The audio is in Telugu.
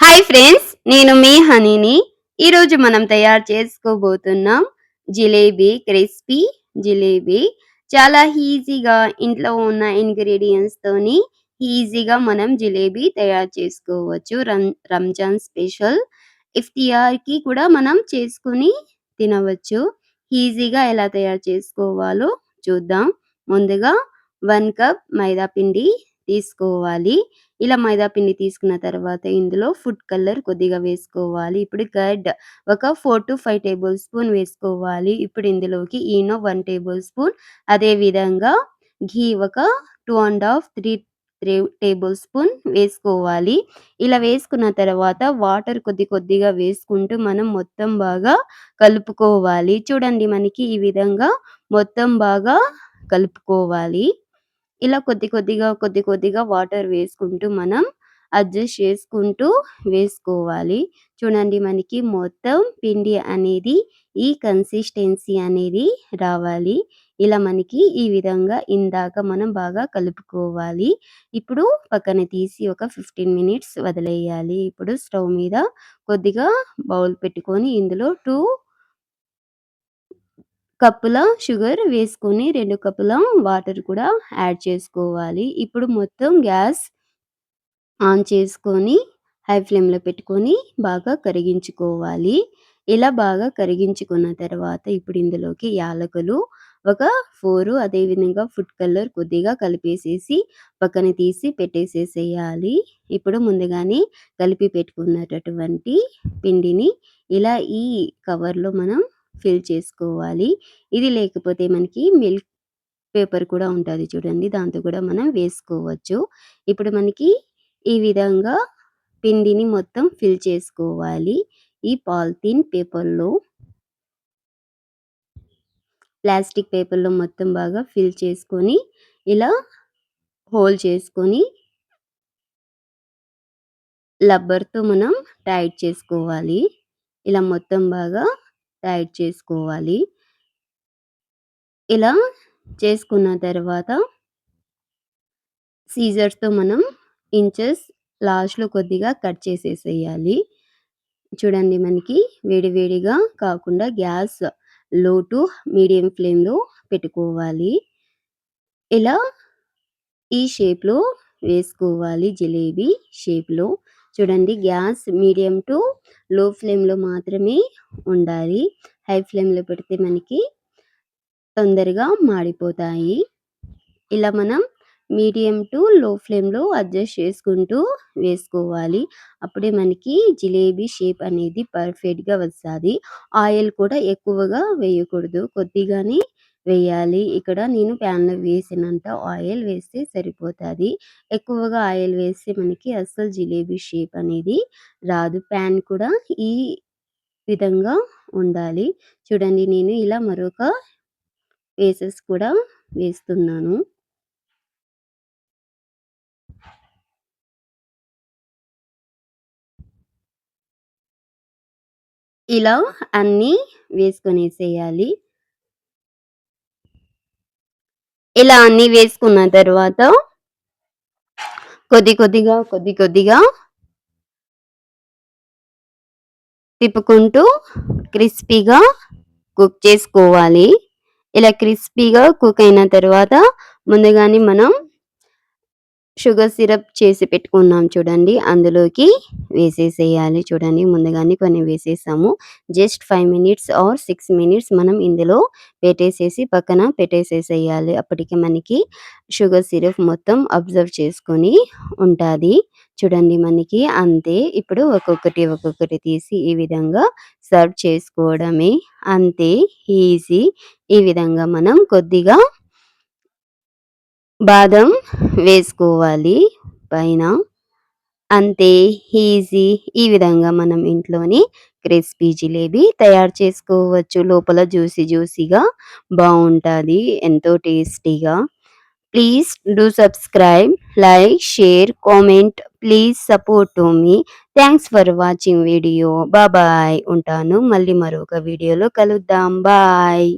హాయ్ ఫ్రెండ్స్, నేను మీ హనీని. ఈరోజు మనం తయారు చేసుకోబోతున్నాం జిలేబీ, క్రిస్పీ జిలేబీ. చాలా ఈజీగా ఇంట్లో ఉన్న ఇంగ్రీడియంట్స్తోని ఈజీగా మనం జిలేబీ తయారు చేసుకోవచ్చు. రంజాన్ స్పెషల్ ఇఫ్తియార్‌కి కూడా మనం చేసుకొని తినవచ్చు. ఈజీగా ఎలా తయారు చేసుకోవాలో చూద్దాం. ముందుగా 1 కప్ మైదా పిండి తీసుకోవాలి. ఇలా మైదా పిండి తీసుకున్న తర్వాత ఇందులో ఫుడ్ కలర్ కొద్దిగా వేసుకోవాలి. ఇప్పుడు కర్డ్ ఒక 4-5 టేబుల్ స్పూన్ వేసుకోవాలి. ఇప్పుడు ఇందులోకి ఈనో 1 టేబుల్ స్పూన్, అదే విధంగా ఘీ ఒక 2 ½ 3 టేబుల్ స్పూన్ వేసుకోవాలి. ఇలా వేసుకున్న తర్వాత వాటర్ కొద్దిగా వేసుకుంటూ మనం మొత్తం బాగా కలుపుకోవాలి. చూడండి, మనకి ఈ విధంగా మొత్తం బాగా కలుపుకోవాలి. ఇలా కొద్దిగా వాటర్ వేసుకుంటూ మనం అడ్జస్ట్ చేసుకుంటూ వేసుకోవాలి. చూడండి, మనకి మొత్తం పిండి అనేది ఈ కన్సిస్టెన్సీ అనేది రావాలి. ఇలా మనకి ఈ విధంగా ఇందాక మనం బాగా కలుపుకోవాలి. ఇప్పుడు పక్కన తీసి ఒక 15 మినిట్స్ వదిలేయాలి. ఇప్పుడు స్టవ్ మీద కొద్దిగా బౌల్ పెట్టుకొని ఇందులో 2 కప్పుల షుగర్ వేసుకొని 2 కప్పుల వాటర్ కూడా యాడ్ చేసుకోవాలి. ఇప్పుడు మొత్తం గ్యాస్ ఆన్ చేసుకొని హై ఫ్లేమ్‌లో పెట్టుకొని బాగా కరిగించుకోవాలి. ఇలా బాగా కరిగించుకున్న తర్వాత ఇప్పుడు ఇందులోకి యాలకులు ఒక 4, అదే విధంగా ఫుడ్ కలర్ కొద్దిగా కలిపేసేసి పక్కన తీసి పెట్టేసేసేయాలి. ఇప్పుడు ముందుగానే కలిపి పెట్టుకున్నటటువంటి పిండిని ఇలా ఈ కవర్‌లో మనం ఫిల్ చేసుకోవాలి. ఇది లేకపోతే మనకి మిల్క్ పేపర్ కూడా ఉంటది చూడండి, దాంతో కూడా మనం వేసుకోవచ్చు. ఇప్పుడు మనకి ఈ విధంగా పిండిని మొత్తం ఫిల్ చేసుకోవాలి. ఈ పాలిథీన్ పేపర్‌లో, ప్లాస్టిక్ పేపర్‌లో మొత్తం బాగా ఫిల్ చేసుకొని ఇలా హోల్ చేసుకొని రబ్బర్‌తో మనం టైట్ చేసుకోవాలి. ఇలా మొత్తం బాగా టైట్ చేసుకోవాలి. ఇలా చేసుకున్న తర్వాత సీజర్స్‌తో మనం ఇంచెస్ లాస్ట్‌లో కొద్దిగా కట్ చేసేసేయాలి. చూడండి, మనకి వేడిగా కాకుండా గ్యాస్ లో టు మీడియం ఫ్లేమ్‌లో పెట్టుకోవాలి. ఇలా ఈ షేప్‌లో వేసుకోవాలి, జిలేబీ షేప్‌లో. చూడండి, గ్యాస్ మీడియం టు లో ఫ్లేమ్‌లో మాత్రమే ఉండాలి. హై ఫ్లేమ్‌లో పెడితే మనకి తొందరగా మాడిపోతాయి. ఇలా మనం మీడియం టు లో ఫ్లేమ్‌లో అడ్జస్ట్ చేసుకుంటూ వేసుకోవాలి. అప్పుడే మనకి జిలేబీ షేప్ అనేది పర్ఫెక్ట్‌గా వస్తది. ఆయిల్ కూడా ఎక్కువగా వేయకూడదు, కొద్దిగానే వేయాలి. ఇక్కడ నేను ప్యాన్‌లో వేసినంత ఆయిల్ వేస్తే సరిపోతది. ఎక్కువగా ఆయిల్ వేస్తే మనకి అస్సలు జిలేబీ షేప్ అనేది రాదు. ప్యాన్ కూడా ఈ విధంగా ఉండాలి. చూడండి, నేను ఇలా మరొక పీసెస్ కూడా వేస్తున్నాను. ఇలా అన్నీ వేసుకొనేసేయాలి. ఇలా అన్నీ వేసుకున్న తర్వాత కొద్దిగా తిప్పుకుంటూ క్రిస్పీగా కుక్ చేసుకోవాలి. ఇలా క్రిస్పీగా కుక్ అయిన తర్వాత ముందుగానే మనం షుగర్ సిరప్ చేసి పెట్టుకున్నాం చూడండి, అందులోకి వేసేసేయాలి. చూడండి, ముందుగానే కొన్ని వేసేసాము. జస్ట్ 5 మినిట్స్ ఆర్ 6 మినిట్స్ మనం ఇందులో పెట్టేసేసి పక్కన పెట్టేసేసేయాలి. అప్పటికి మనకి షుగర్ సిరప్ మొత్తం అబ్జర్వ్ చేసుకొని ఉంటాది. చూడండి, మనకి అంతే. ఇప్పుడు ఒక్కొక్కటి తీసి ఈ విధంగా సర్వ్ చేసుకోవడమే. అంతే, ఈజీ. ఈ విధంగా మనం కొద్దిగా బాదం వేసుకోవాలి పైన. అంతే, ఈజీ. ఈ విధంగా మనం ఇంట్లోనే క్రిస్పీ జిలేబీ తయారు చేసుకోవచ్చు. లోపల జ్యూసీగా బావుంటాది, ఎంతో టేస్టీగా. Please do subscribe, like, share, comment. Please support to me. Thanks for watching video. Bye. ఉంటాను. మళ్ళీ మరొక వీడియోలో కలుద్దాం. బాయ్.